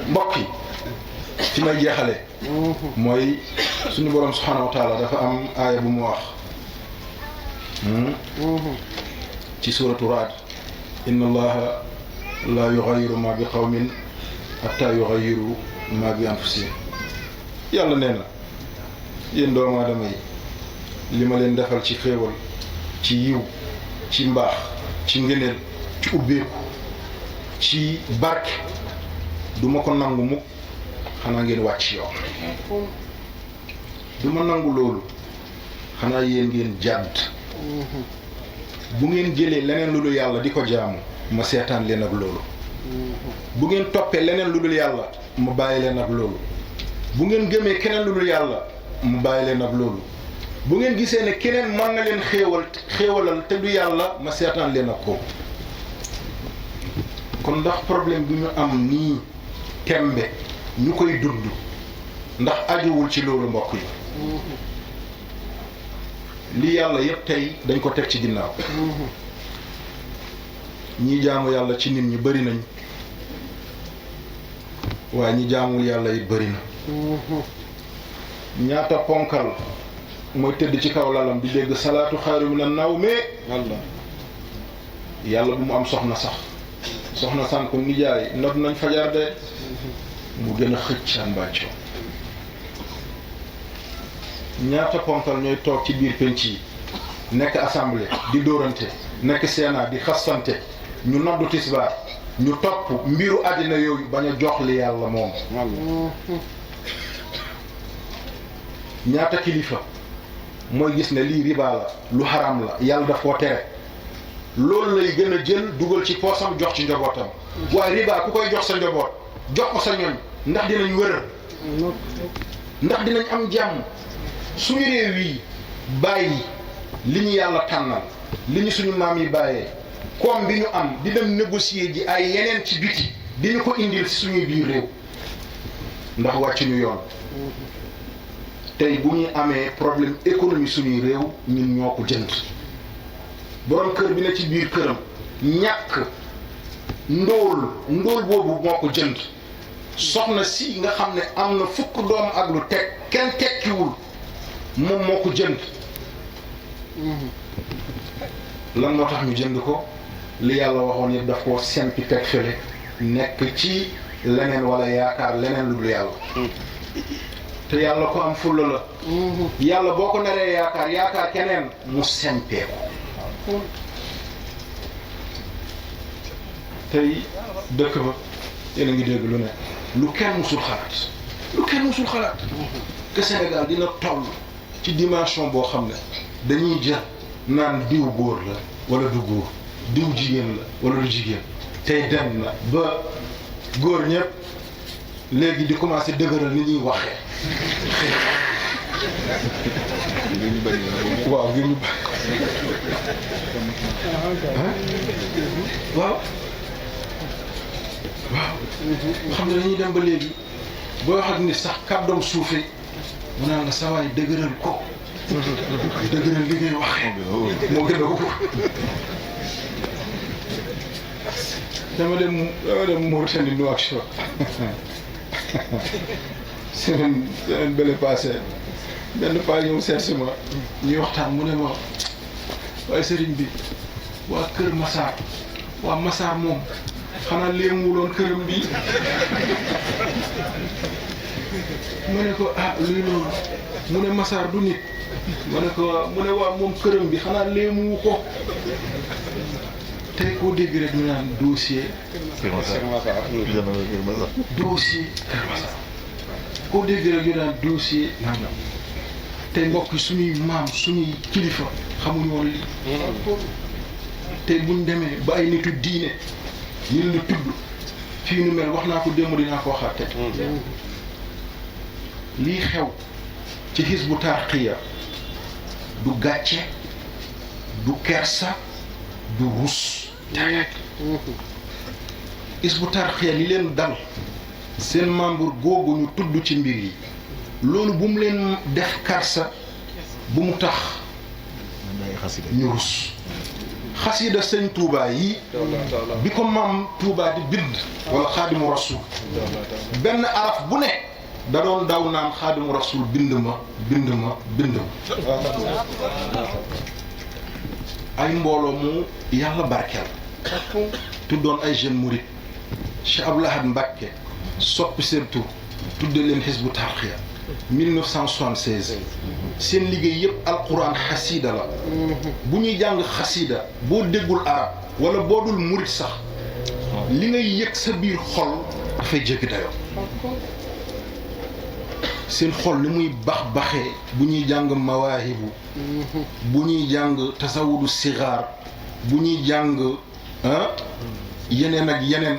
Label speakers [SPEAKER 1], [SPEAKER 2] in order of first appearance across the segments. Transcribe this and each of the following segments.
[SPEAKER 1] mbokk yi fi may jeexale mooy suñu borom subhanahu wa taala dafa am aaya bu mu wax ci suratu Raad inna allaha la yughayyiru ma bi qawmin hatta yughayyiru ma bi anfusihim yàlla nee na yéen doomu aadama yi li ma leen defal ci xéewal ci yiw ci mbaax ci ngëneel ci ubbeeku ci barke duma ko nangu mukk xanaa ngeen wàcc yoon duma nangu loolu xanaa yéen ngeen jàdd bu ngeen jëlee leneen lu dul yàlla di ko jaamu ma seetaan leen ak loolu bu ngeen toppee leneen lu dul yàlla ma bàyyi leen ak loolu bu ngeen gëmee keneen lu dul yàlla ma bàyyi leen ak loolu bu ngeen gisee ne keneen mën na leen xéewalal te du yàlla ma seetaan leen ak kooku kon ndax problème bi ñu am nii tembe ñu koy dund ndax ajuwul ci loolu mbokk yi lii yàlla yépp tey dañ ko teg ci ginnaaw ñi jaamu yàlla ci nit ñi bari nañ waaye ñi jaamul yàlla it bari na ñaata ponkal mooy tëdd ci kaw lalam di dégg salaatu xayru minan nawm yàlla bu mu am soxna sax soxna sànku nijaay nodd nañ fajar de mu gën a xëcc an mbàccoo ñaata ponkal ñooy toog ci biir penc yi nekk assemblée di dóorante nekk sénat di xastante ñu noddu tisbaar ñu topp mbiru àddina yooyu bañ a jox li yàlla moom ñaata kilifa mooy gis ne lii riba la lu xaram la yàlla daf koo tere loolu lay gën a jël dugal ci poosam jox ci njabootam waaye riba ku koy jox sa njaboot jox ko sa ñoñ ndax dinañ wër ndax dinañ am jàmm suñu réew yi bàyyi li ñu yàlla tànnal li ñu suñu maam yi bàyyee koom bi ñu am di dem négocier ji ay yeneen ci biti di ñu ko indil si suñuy biir réew ndax wàcc ñu yoon tey bu ñuy amee problème économie suñuy réew ñun ñoo ko jënd borom kër bi ne ci biir këram ñàkk ndóol boobu moo ko jënd soxna si nga xam ne am na fukk doom ak lu teg kenn tekkiwul moom moo ko jënd lan moo tax ñu jënd ko li yàlla waxoon yëpp daf koo sempi teg fële nekk ci leneen wala yaakaar leneen lu dul yàlla te yàlla ko am fulla la yàlla boo ko naree yaakaar keneen mu sempee ko tey dëkk ba yéen a ngi dégg lu ne lu kenn musul xalaat que Sénégal dina toll ci dimension boo xam ne dañuy jël naan diw góor la wala du góor diw jigéen la wala du jigéen tey dem na ba góor ñëpp léegi di commencé dëgëral ni ñuy waxee waaw ngir ñu waaw xam ne dañuy dem ba léegi boo wax ak nit sax kàddoom suufee mu naan la sawaay dëgëral ko dëgëral li ngay waxee moo gën a wóor dama dem Mauritanie Nouakchott semaine bële passé benn paa ñëw seet si ma ñuy waxtaan mu ne ma waaye sëriñ bi waa Kër Massar waa Massar moom xanaa léemuwuloon këram bi mu ne ko ah luy loolu mu ne Massar du nit mu ne ko mu ne waa moom këram bi xanaa léemuwu ko tey koo dégg rek ñu naan dossier Kër Massar dossier Kër Massar koo dégg rek ñu naan dossier nangam tey mbokk suñuy maam suñuy kilifa xamuñu woon lii tey buñ demee ba ay nitu diine ñun lu tudd fii nu mel wax naa ko démb dinaa ko waxaat tey lii xew ci Hizbut Tarqiyyah du gàcce du kersa du rus Hizbut Tarqiyyah li leen dal seen membre googu ñu tudd ci mbir yi loolu bu mu leen def kersa bu mu tax ñu rus xasida sëñ Touba yi bi ko maam Touba di bind wala xaadimu rasul benn araf bu ne da doon daw naan xaadimu rasul bind ma bind ma bind ma ay mbooloo mu yàlla barkeel tuddoon ay jeunes mourides Cheikh Abdou Lahad Mbacké soppi seen tur tudde leen Hizbu Tarqiya 1976 seen liggéey yëpp alquran xasida la bu ñuy jàng xasida boo déggul arab wala boo dul murit sax li ngay yëg sa biir xol dafay jéggi dayoo seen xol ni muy baxee bu ñuy jàng mawaahibu bu ñuy jàng tasawudu sigaar bu ñuy jàng yeneen ak yeneen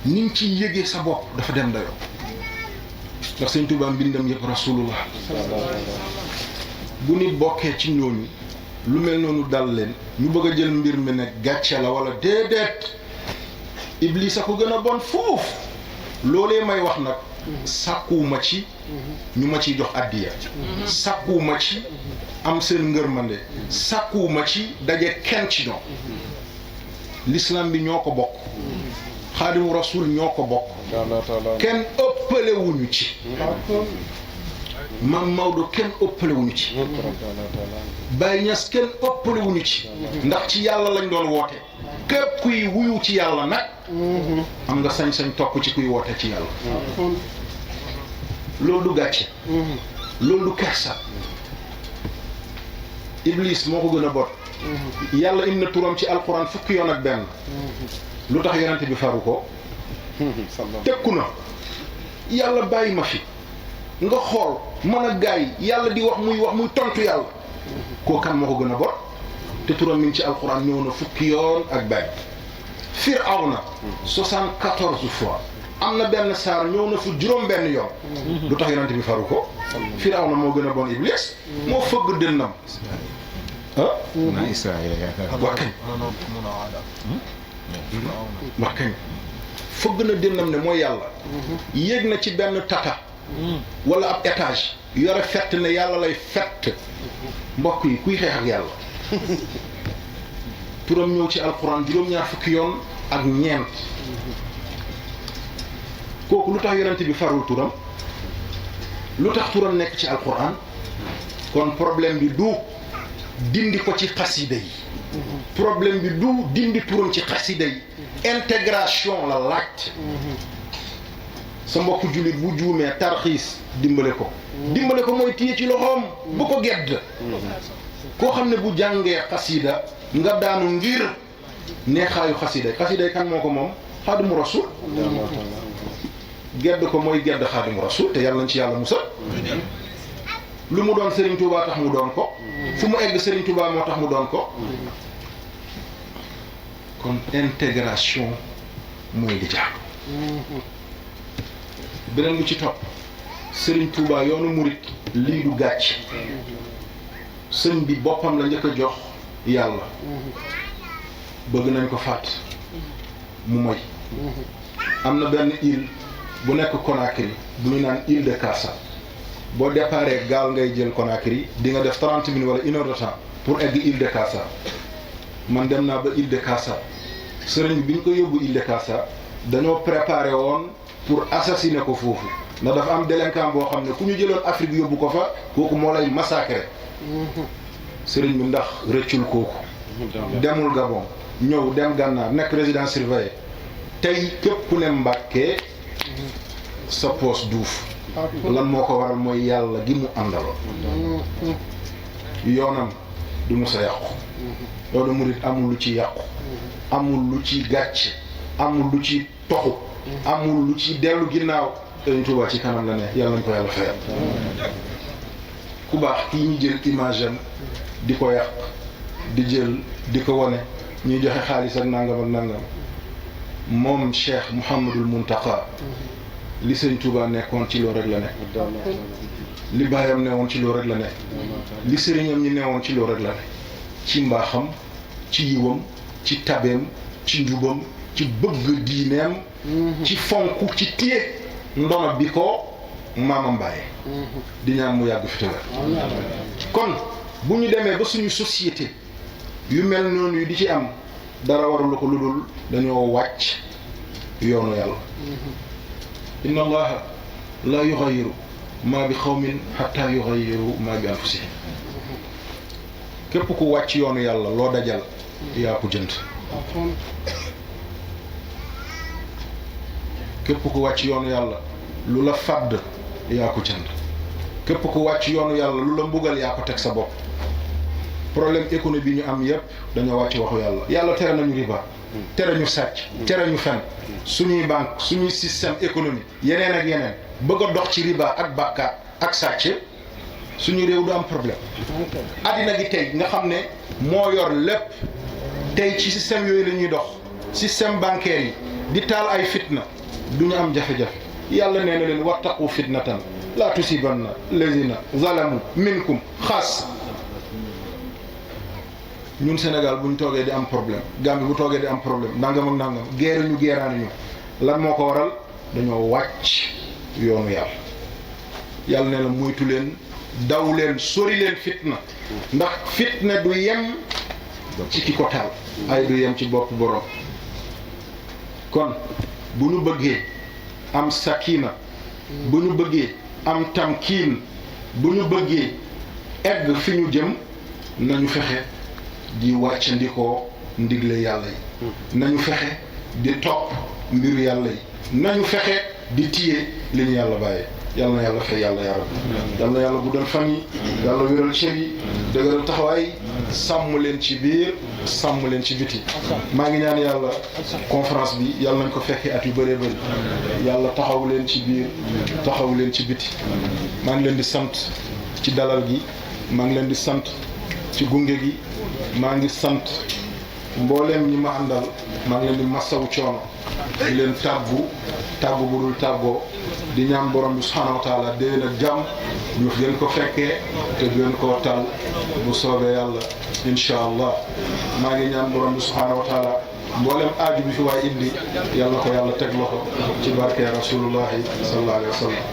[SPEAKER 1] ni nga ciy yëgee sa bopp dafa dem dayoo ndax sëñ Tuubaa mbindam yëpp rasulullah bu nit bokkee ci ñooñu lu mel noonu dal leen ñu bëgg a jël mbir mi ne gàcce la wala déedéet Iblis a ko gën a bon foofu loolee may wax nag sàkkuwuma ci ñu ma ciy jox addiya sàkkuwuma ci am seen ngërmande sàkkuwuma ci daje kenn ci ñoom l'islam bi ñoo ko bokk xaadimu rasul ñoo ko bokk kenn ëppalewuñu ci Maam Maodo kenn ëppalewuñu ci Baye Niass kenn ëppalewuñu ci ndax ci yàlla lañ doon woote képp kuy wuyu ci yàlla nag am nga sañ-sañ topp ci kuy woote ci yàlla loolu du gàcce loolu du kersa Iblis moo ko gën a bot yàlla indi na turam ci alquran fukki yoon ak benn lu tax yonent bi faru ko tekku na yàlla bàyyi ma fi nga xool mën a gaay yàlla di wax muy tontu yàlla koo kan moo ko gën a bot te turam mi ngi ci alquran ñëw na fukki yoon ak benn Firawna 74 fois am na benn saar ñëw na fu juróom benn yoon lu tax yonent bi faru ko Firawna moo gën a bon Iblis moo fëgg dënnam
[SPEAKER 2] na Israël
[SPEAKER 1] wax kañ wax kañ fëgg na dënnam ne mooy yàlla yéeg na ci benn tata wala ab étage yore fett ne yàlla lay fett mbokk yi kuy xeex ak yàlla turam ñëw ci alquran juróom-ñaar fukki yoon ak ñeent kooku lu tax yonent bi farul turam lu tax turam nekk ci alquran kon problème bi du dindi ko ci xasida yi problème bi du dindi turam ci xasida yi intégration la laaj sa mbokku jullit bu juumee tarxiis dimbale ko mooy téye ci loxoom bu ko gedd koo xam ne bu jàngee xasida nga daanu ngir neexaayu xasida yi kan moo ko moom xaadimu rasul gedd ko mooy gedd xaadimu rasul te yàlla nañ ci yàlla musal lu mu doon Serigne Touba tax mu doon ko fu mu egg Serigne Touba moo tax mu doon ko kon intégration mooy li jàpp beneen bu ci topp Serigne Touba yoonu murit lii du gàcc sëñ bi boppam la njëkk a jox yàlla bëgg nañ ko fàtt mu moy am na benn île bu nekk Conakry bu ñu naan île de Kassa boo déparé gaal ngay jël Conakry di nga def 30 minutes wala 1 heure de temps pour egg île de Kassa man dem naa ba île de Kassa sëriñ bi ñu ko yóbbu île de Kassa dañoo préparé woon pour assassiner ko foofu ndax dafa am délinquant boo xam ne ku ñu jëloon Afrique yóbbu ko fa kooku moo lay massacrer sëriñ bi ndax rëccul kooku demul Gabon ñëw dem Gànnaar nekk résidence surveillée tey képp ku ne Mbàkke sa poos duuf lan moo ko waral mooy yàlla gi mu àndaloon yoonam du mu sa yàqu yoonu murit amul lu ci yàqu amul lu ci gàcc amul lu ci toxu amul lu ci dellu ginnaaw Sëriñ Tuubaa ci kanam la ne yàlla nañ ko yàlla fayal ku baax kii ñu jël image am di ko yàq di jël di ko wane ñuy joxe xaalis ak nangam moom Cheikh Mouhamadul Muntaqa li Sëriñ Tuubaa nekkoon ci loolu rek la nekk li baayam newoon ci loolu rek la nekk li sëriñam ñi newoon ci loolu rek la nekk ci mbaaxam ci yiwam ci tabeem ci njubam ci bëgg diineem ci fonk ci téye ndono bi ko maamam bàyyi di ñaan mu yàgg fi te wér kon bu ñu demee ba suñu société yu mel noonu yu di ci am dara waralu ko lu dul dañoo wàcc yoonu yàlla inna allaha la yughayyiru ma bi qawmin hatta yughayyiru ma bi anfusihim képp ku wàcc yoonu yàlla loo dajal yaa ko jënd képp ku wàcc yoonu yàlla lu la fàdd yaa ko jënd képp ku wàcc yoonu yàlla lu la mbugal yaa ko teg sa bopp problème économique bi ñu am yépp dañoo wàcc waxu yàlla yàlla tere nañu riba tere ñu sàcc tere ñu fen suñuy banque suñuy système économique yeneen ak yeneen bëgg a dox ci riba ak bàkkaat ak sàcc suñu réew du am problème addina gi tey nga xam ne moo yor lépp tey ci système yooyu la ñuy dox système bancaire yi di taal ay fitna du ñu am jafe-jafe yàlla nee na leen wattaqu fitnatan laa tusibanna lazina zalamu minkum xaas ñun Sénégal bu ñu toogee di am problème Gambie bu toogee di am problème nangam ak nangam géere ñu géeraani ñu lan moo ko waral dañoo wàcc yoonu yàlla yàlla nee na moytu leen daw leen sori leen fitna ndax fitna du yem ci ki ko taal ay du yem ci bopp borom kon bu ñu bëggee am sakina bu ñu bëggee am tamkiin bu ñu bëggee egg fi ñu jëm nañu fexe di wàcc ndikoo ndigle yàlla yi nañu fexe di topp mbiru yàlla yi nañu fexe di tiye li ñu yàlla bàyyee yàlla na yàlla fay yàlla yaram yàlla na yàlla guddal fan yi yàlla wéral cër yi dëgëral taxawaay sàmm leen ci biir sàmm leen ci biti maa ngi ñaan yàlla conférence bi yàlla nañ ko fekkee at yu bëree bëri yàlla taxaw leen ci biir taxaw leen ci biti maa ngi leen di sant ci dalal gi maa ngi leen di sant ci gunge gi maa ngi sant mbooleem ñi ma àndal maa ngi leen di masawu coono di leen tàggu bu dul tàggoo di ñaan borom bi subhanahu wa taala déwén ak jàmm ñu gën ko fekkee te gën koo tal bu soobee yàlla incha allah maa ngi ñaan borom bi subhanahu wa taala mboolem aaju bi fi waay indi yàlla ko yàlla teg loxo ci barke rasulullahi sallallahu alayhi wa sallam